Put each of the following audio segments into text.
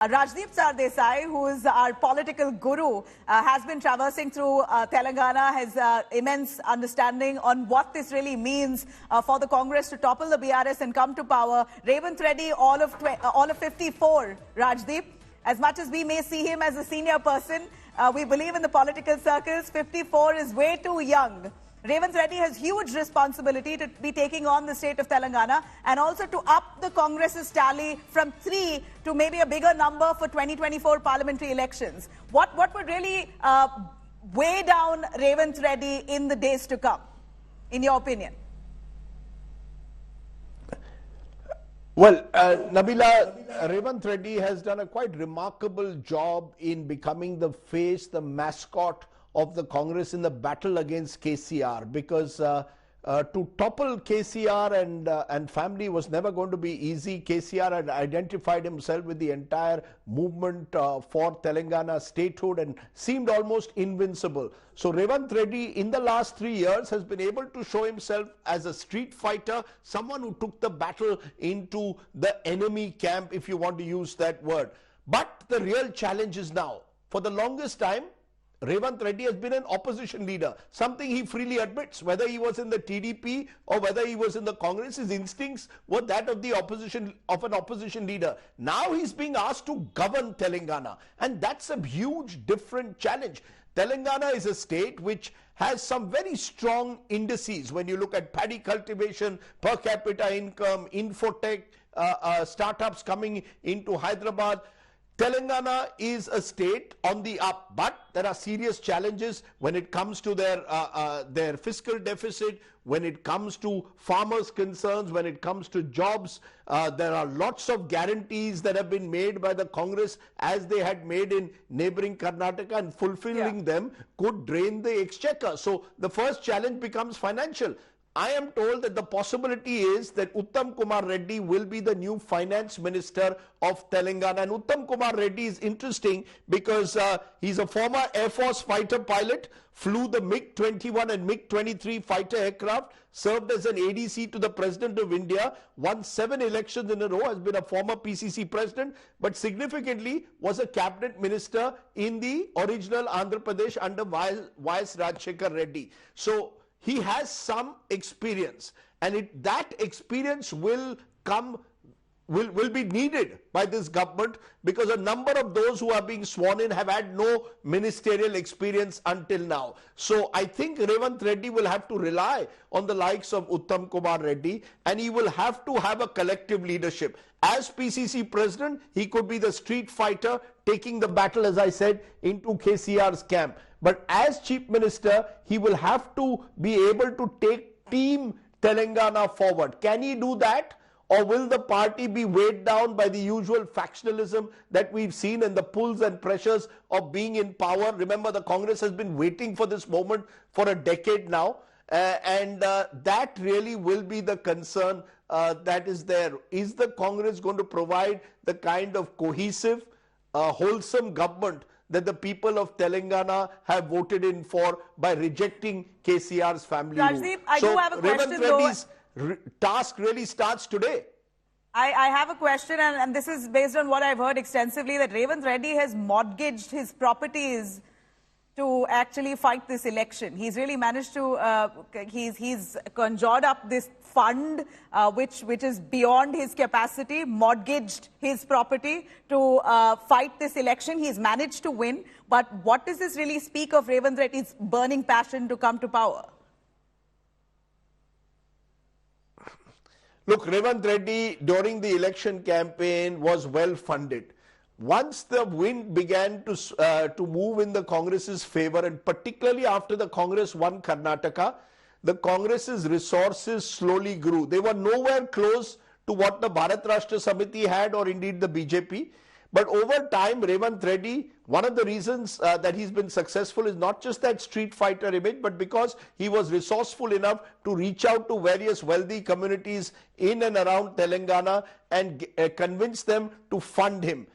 Rajdeep Sardesai, who is our political guru, has been traversing through Telangana, has immense understanding on what this really means for the Congress to topple the BRS and come to power. Revanth Reddy, all of 54, Rajdeep. As much as we may see him as a senior person, we believe in the political circles, 54 is way too young. Revanth Reddy has huge responsibility to be taking on the state of Telangana and also to up the Congress's tally from 3 to maybe a bigger number for 2024 parliamentary elections. What would really weigh down Revanth Reddy in the days to come, in your opinion? Well, Nabila, Revanth Reddy has done a quite remarkable job in becoming the face, the mascot of the Congress in the battle against KCR, because to topple KCR and family was never going to be easy. KCR had identified himself with the entire movement for Telangana statehood and seemed almost invincible. So Revanth Reddy in the last 3 years has been able to show himself as a street fighter, someone who took the battle into the enemy camp, if you want to use that word. But the real challenge is now, for the longest time, Revanth Reddy has been an opposition leader, something he freely admits. Whether he was in the TDP or whether he was in the Congress, his instincts were that of the opposition, of an opposition leader. Now he's being asked to govern Telangana, and that's a huge different challenge. Telangana is a state which has some very strong indices when you look at paddy cultivation, per capita income, infotech, startups coming into Hyderabad. Telangana is a state on the up, but there are serious challenges when it comes to their fiscal deficit, when it comes to farmers' concerns, when it comes to jobs. There are lots of guarantees that have been made by the Congress as they had made in neighboring Karnataka, and fulfilling them could drain the exchequer. So the first challenge becomes financial. I am told that the possibility is that Uttam Kumar Reddy will be the new finance minister of Telangana. And Uttam Kumar Reddy is interesting because he's a former Air Force fighter pilot, flew the MiG-21 and MiG-23 fighter aircraft, served as an ADC to the President of India, won 7 elections in a row, has been a former PCC president, but significantly was a cabinet minister in the original Andhra Pradesh under YS Rajshekhar Reddy. So he has some experience, and that experience will be needed by this government, because a number of those who are being sworn in have had no ministerial experience until now. So I think Revanth Reddy will have to rely on the likes of Uttam Kumar Reddy, and he will have to have a collective leadership. As PCC president, he could be the street fighter taking the battle, as I said, into KCR's camp. But as Chief Minister, he will have to be able to take Team Telangana forward. Can he do that? Or will the party be weighed down by the usual factionalism that we've seen and the pulls and pressures of being in power? Remember, the Congress has been waiting for this moment for a decade now. That really will be the concern that is there. Is the Congress going to provide the kind of cohesive, wholesome government that the people of Telangana have voted in for by rejecting KCR's family Rajdeep, rule? I do have a question, Revanth Reddy's task really starts today. I have a question, and this is based on what I've heard extensively, that Revanth Reddy has mortgaged his properties to actually fight this election. He's really managed to, he's conjured up this fund, which is beyond his capacity, mortgaged his property to fight this election. He's managed to win. But what does this really speak of Revanth Reddy's burning passion to come to power? Look, Revanth Reddy during the election campaign was well funded. Once the wind began to move in the Congress's favor, and particularly after the Congress won Karnataka, the Congress's resources slowly grew. They were nowhere close to what the Bharat Rashtra Samithi had, or indeed the BJP. But over time, Revanth Reddy, one of the reasons that he's been successful is not just that street fighter image, but because he was resourceful enough to reach out to various wealthy communities in and around Telangana and convince them to fund him.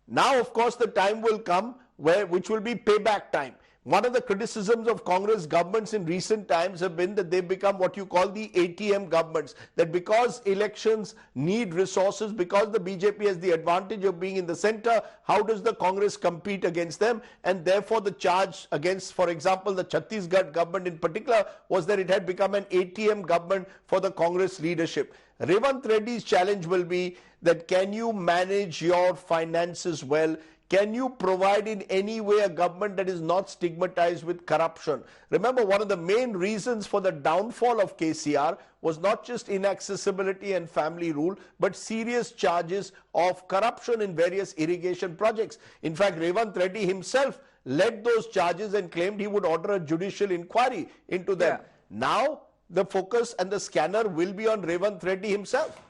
Now, of course, the time will come which will be payback time. One of the criticisms of Congress governments in recent times have been that they've become what you call the ATM governments. That because elections need resources, because the BJP has the advantage of being in the center, how does the Congress compete against them? And therefore the charge against, for example, the Chhattisgarh government in particular was that it had become an ATM government for the Congress leadership. Revanth Reddy's challenge will be that can you manage your finances well? Can you provide in any way a government that is not stigmatized with corruption? Remember, one of the main reasons for the downfall of KCR was not just inaccessibility and family rule, but serious charges of corruption in various irrigation projects. In fact, Revanth Reddy himself led those charges and claimed he would order a judicial inquiry into them. Yeah. Now, the focus and the scanner will be on Revanth Reddy himself.